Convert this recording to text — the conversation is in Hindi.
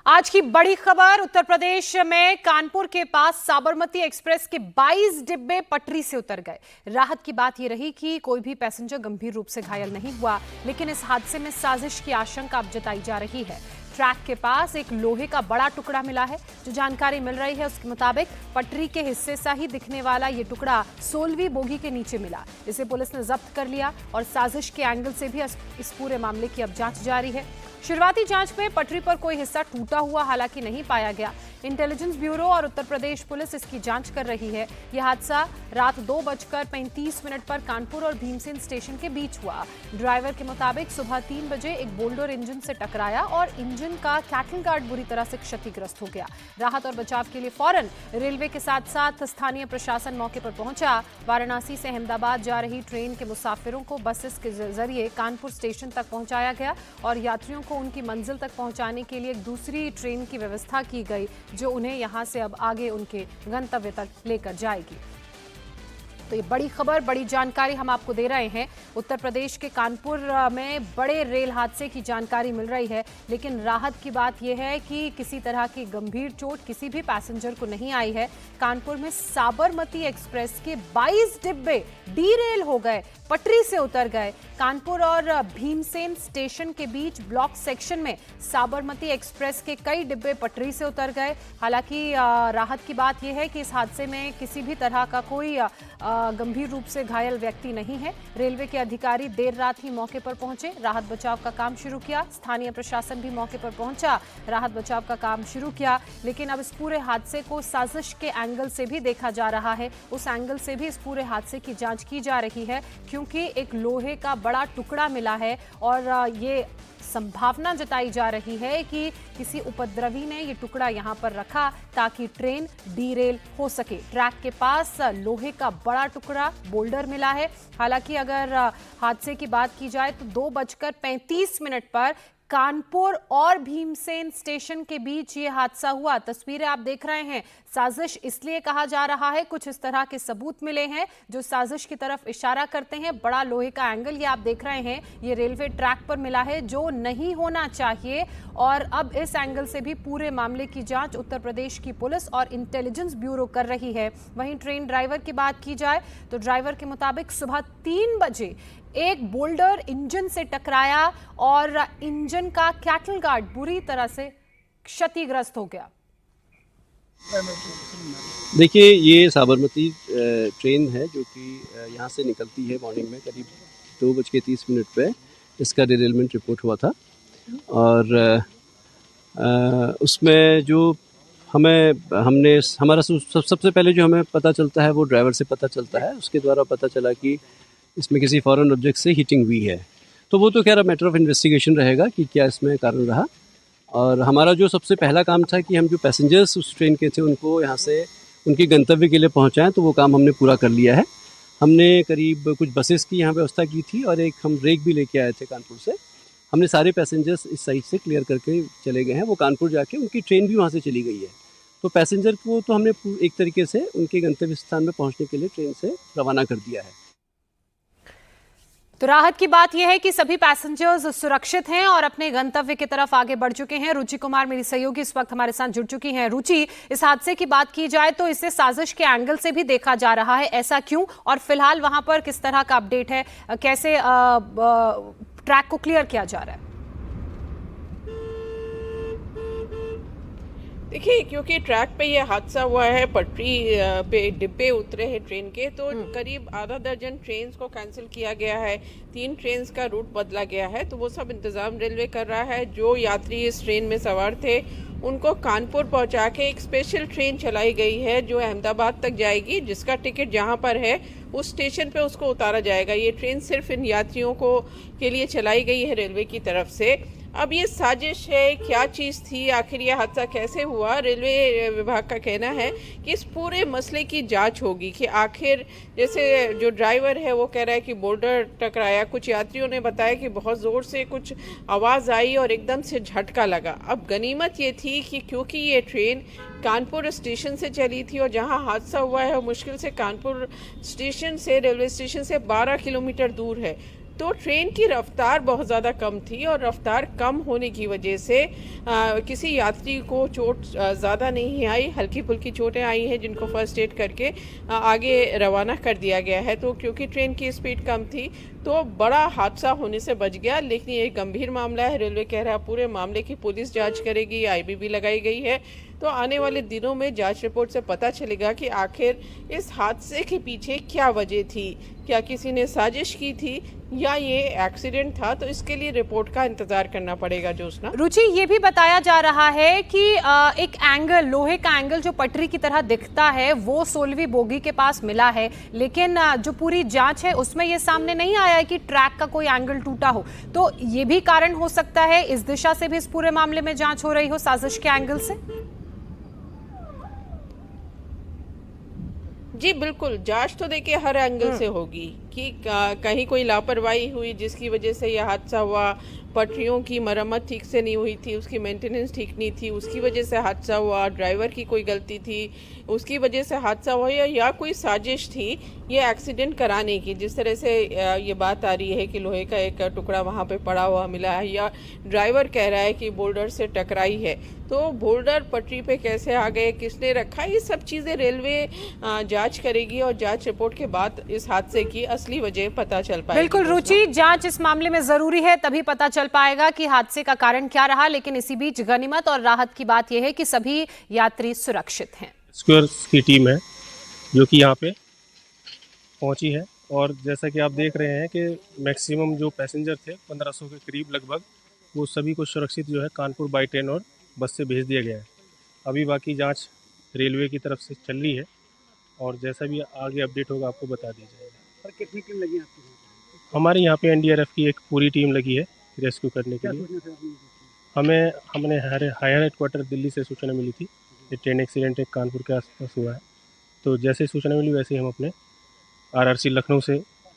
आज की बड़ी खबर, उत्तर प्रदेश में कानपुर के पास साबरमती एक्सप्रेस के 22 डिब्बे पटरी से उतर गए। राहत की बात यह रही कि कोई भी पैसेंजर गंभीर रूप से घायल नहीं हुआ, लेकिन इस हादसे में साजिश की आशंका अब जताई जा रही है। ट्रैक के पास एक लोहे का बड़ा टुकड़ा मिला है। जो जानकारी मिल रही है उसके मुताबिक पटरी के हिस्से सा ही दिखने वाला ये टुकड़ा 16वीं बोगी के नीचे मिला। इसे पुलिस ने जब्त कर लिया और साजिश के एंगल से भी इस पूरे मामले की अब जांच जारी है। शुरुआती जांच में पटरी पर कोई हिस्सा टूटा हुआ हालांकि नहीं पाया गया। इंटेलिजेंस ब्यूरो और उत्तर प्रदेश पुलिस इसकी जांच कर रही है। यह हादसा रात 2:35 पर कानपुर और भीमसेन स्टेशन के बीच हुआ। ड्राइवर के मुताबिक सुबह 3 बजे एक बोल्डर इंजन से टकराया और इंजन का कैटल गार्ड बुरी तरह से क्षतिग्रस्त हो गया। राहत और बचाव के लिए फौरन रेलवे के साथ साथ स्थानीय प्रशासन मौके पर पहुंचा। वाराणसी से अहमदाबाद जा रही ट्रेन के मुसाफिरों को बसेस के जरिए कानपुर स्टेशन तक पहुंचाया गया और यात्रियों को उनकी मंजिल तक पहुंचाने के लिए एक दूसरी ट्रेन की व्यवस्था की गई, जो उन्हें यहां से अब आगे उनके गंतव्य तक लेकर जाएगी। तो ये बड़ी खबर, बड़ी जानकारी हम आपको दे रहे हैं। उत्तर प्रदेश के कानपुर में बड़े रेल हादसे की जानकारी मिल रही है, लेकिन राहत की बात यह है कि किसी तरह की गंभीर चोट किसी भी पैसेंजर को नहीं आई है। कानपुर में साबरमती एक्सप्रेस के 22 डिब्बे डीरेल हो गए, पटरी से उतर गए। कानपुर और भीमसेन स्टेशन के बीच ब्लॉक सेक्शन में साबरमती एक्सप्रेस के कई डिब्बे पटरी से उतर गए। हालांकि राहत की बात यह है कि इस हादसे में किसी भी तरह का कोई गंभीर रूप से घायल व्यक्ति नहीं है। रेलवे के अधिकारी देर रात ही मौके पर पहुंचे, राहत बचाव का काम शुरू किया। स्थानीय प्रशासन भी मौके पर पहुंचा, राहत बचाव का काम शुरू किया। लेकिन अब इस पूरे हादसे को साजिश के एंगल से भी देखा जा रहा है। उस एंगल से भी इस पूरे हादसे की जांच की जा रही है, क्योंकि एक लोहे का बड़ा टुकड़ा मिला है और ये संभावना जताई जा रही है कि किसी उपद्रवी ने ये टुकड़ा यहां पर रखा ताकि ट्रेन डीरेल हो सके। ट्रैक के पास लोहे का बड़ा टुकड़ा बोल्डर मिला है। हालांकि अगर हादसे की बात की जाए तो 2:35 पर कानपुर और भीमसेन स्टेशन के बीच ये हादसा हुआ। तस्वीरें आप देख रहे हैं। साजिश इसलिए कहा जा रहा है, कुछ इस तरह के सबूत मिले हैं जो साजिश की तरफ इशारा करते हैं। बड़ा लोहे का एंगल ये आप देख रहे हैं, ये रेलवे ट्रैक पर मिला है, जो नहीं होना चाहिए। और अब इस एंगल से भी पूरे मामले की जांच उत्तर प्रदेश की पुलिस और इंटेलिजेंस ब्यूरो कर रही है। वहीं ट्रेन ड्राइवर की बात की जाए तो ड्राइवर के मुताबिक सुबह 3 बजे एक बोल्डर इंजन से टकराया और इंजन का कैटल गार्ड बुरी तरह से क्षतिग्रस्त हो गया। देखिए, ये साबरमती ट्रेन है जो कि यहाँ से निकलती है मॉर्निंग में करीब 2:30 पे। इसका डिरेलमेंट रिपोर्ट हुआ था और उसमें जो हमारा सबसे पहले जो हमें पता चलता है वो ड्राइवर से पता चलता है। उसके द्वारा पता चला कि इसमें किसी फॉरेन ऑब्जेक्ट से हीटिंग हुई है। तो वो तो खैर मैटर ऑफ इन्वेस्टिगेशन रहेगा कि क्या इसमें कारण रहा। और हमारा जो सबसे पहला काम था कि हम जो पैसेंजर्स उस ट्रेन के थे उनको यहाँ से उनके गंतव्य के लिए पहुँचाएं, तो वो काम हमने पूरा कर लिया है। हमने करीब कुछ बसेस की यहाँ व्यवस्था की थी और एक हम रेक भी लेके आए थे कानपुर से। हमने सारे पैसेंजर्स इस साइड से क्लियर करके चले गए हैं। वो कानपुर जाके उनकी ट्रेन भी वहाँ से चली गई है। तो पैसेंजर को तो हमने एक तरीके से उनके गंतव्य स्थान में पहुँचने के लिए ट्रेन से रवाना कर दिया है। तो राहत की बात यह है कि सभी पैसेंजर्स सुरक्षित हैं और अपने गंतव्य की तरफ आगे बढ़ चुके हैं। रुचि कुमार मेरी सहयोगी इस वक्त हमारे साथ जुड़ चुकी हैं। रुचि, इस हादसे की बात की जाए तो इसे साजिश के एंगल से भी देखा जा रहा है, ऐसा क्यों? और फिलहाल वहां पर किस तरह का अपडेट है, कैसे ट्रैक को क्लियर किया जा रहा है? देखिए, क्योंकि ट्रैक पे ये हादसा हुआ है, पटरी पे डिब्बे उतरे हैं ट्रेन के, तो करीब आधा दर्जन ट्रेन्स को कैंसिल किया गया है। 3 ट्रेन्स का रूट बदला गया है, तो वो सब इंतज़ाम रेलवे कर रहा है। जो यात्री इस ट्रेन में सवार थे उनको कानपुर पहुंचा के एक स्पेशल ट्रेन चलाई गई है जो अहमदाबाद तक जाएगी, जिसका टिकट जहां पर है उस स्टेशन पे उसको उतारा जाएगा। ये ट्रेन सिर्फ इन यात्रियों को के लिए चलाई गई है रेलवे की तरफ से। अब ये साजिश है, क्या चीज़ थी, आखिर ये हादसा कैसे हुआ? रेलवे विभाग का कहना है कि इस पूरे मसले की जांच होगी कि आखिर, जैसे जो ड्राइवर है वो कह रहा है कि बोल्डर टकराया, कुछ यात्रियों ने बताया कि बहुत ज़ोर से कुछ आवाज़ आई और एकदम से झटका लगा। अब गनीमत ये थी कि क्योंकि ये ट्रेन कानपुर स्टेशन से चली थी और जहां हादसा हुआ है मुश्किल से कानपुर स्टेशन से, रेलवे स्टेशन से 12 किलोमीटर दूर है, तो ट्रेन की रफ्तार बहुत ज़्यादा कम थी और रफ्तार कम होने की वजह से किसी यात्री को चोट ज़्यादा नहीं आई, हल्की फुल्की चोटें आई हैं जिनको फर्स्ट एड करके आगे रवाना कर दिया गया है। तो क्योंकि ट्रेन की स्पीड कम थी तो बड़ा हादसा होने से बच गया, लेकिन ये गंभीर मामला है। रेलवे कह रहा है पूरे मामले की पुलिस जांच करेगी, आईबीबी लगाई गई है। तो आने वाले दिनों में जांच रिपोर्ट से पता चलेगा कि आखिर इस हादसे के पीछे क्या वजह थी, क्या किसी ने साजिश की थी या ये एक्सीडेंट था। तो इसके लिए रिपोर्ट का इंतजार करना पड़ेगा। ज्योत्सना, रुचि, ये भी बताया जा रहा है कि एक एंगल, लोहे का एंगल जो पटरी की तरह दिखता है वो 16वीं बोगी के पास मिला है, लेकिन जो पूरी जांच है उसमें ये सामने नहीं आया है कि ट्रैक का कोई एंगल टूटा हो। तो ये भी कारण हो सकता है, इस दिशा से भी इस पूरे मामले में जांच हो रही हो साजिश के एंगल से। जी बिल्कुल, जांच तो देखिए हर एंगल से होगी कि कहीं कोई लापरवाही हुई जिसकी वजह से यह हादसा हुआ, पटरियों की मरम्मत ठीक से नहीं हुई थी, उसकी मेंटेनेंस ठीक नहीं थी, उसकी वजह से हादसा हुआ, ड्राइवर की कोई गलती थी उसकी वजह से हादसा हुआ, या कोई साजिश थी ये एक्सीडेंट कराने की। जिस तरह से ये बात आ रही है कि लोहे का एक टुकड़ा वहाँ पे पड़ा हुआ मिला है, या ड्राइवर कह रहा है कि बोल्डर से टकराई है, तो बोल्डर पटरी पे कैसे आ गए, किसने रखा, ये सब चीज़ें रेलवे जांच करेगी और जांच रिपोर्ट के बाद इस हादसे की असली वजह पता चल पाएगी। बिल्कुल रुचि, जांच इस मामले में जरूरी है, तभी पता चल पाएगा कि हादसे का कारण क्या रहा। लेकिन इसी बीच गनीमत और राहत की बात यह है कि सभी यात्री सुरक्षित हैं। स्क्वायर की टीम है जो कि यहाँ पे पहुंची है, और जैसा कि आप देख रहे हैं कि मैक्सिमम जो पैसेंजर थे 1500 के करीब लगभग, वो सभी को सुरक्षित जो है कानपुर बाई ट्रेन और बस से भेज दिया गया है। अभी बाकी जांच रेलवे की तरफ से चल रही है और जैसा भी आगे अपडेट होगा आपको बता दी जाएगी। सर, कितनी टीम लगी है आपकी? हमारे यहाँ पे एनडीआरएफ की एक पूरी टीम लगी है रेस्क्यू करने के लिए। हमने हायर हेडक्वार्टर दिल्ली से सूचना मिली थी कि ट्रेन एक्सीडेंट एक कानपुर के आसपास हुआ है, तो जैसे सूचना मिली वैसे ही हम अपने आरआरसी लखनऊ से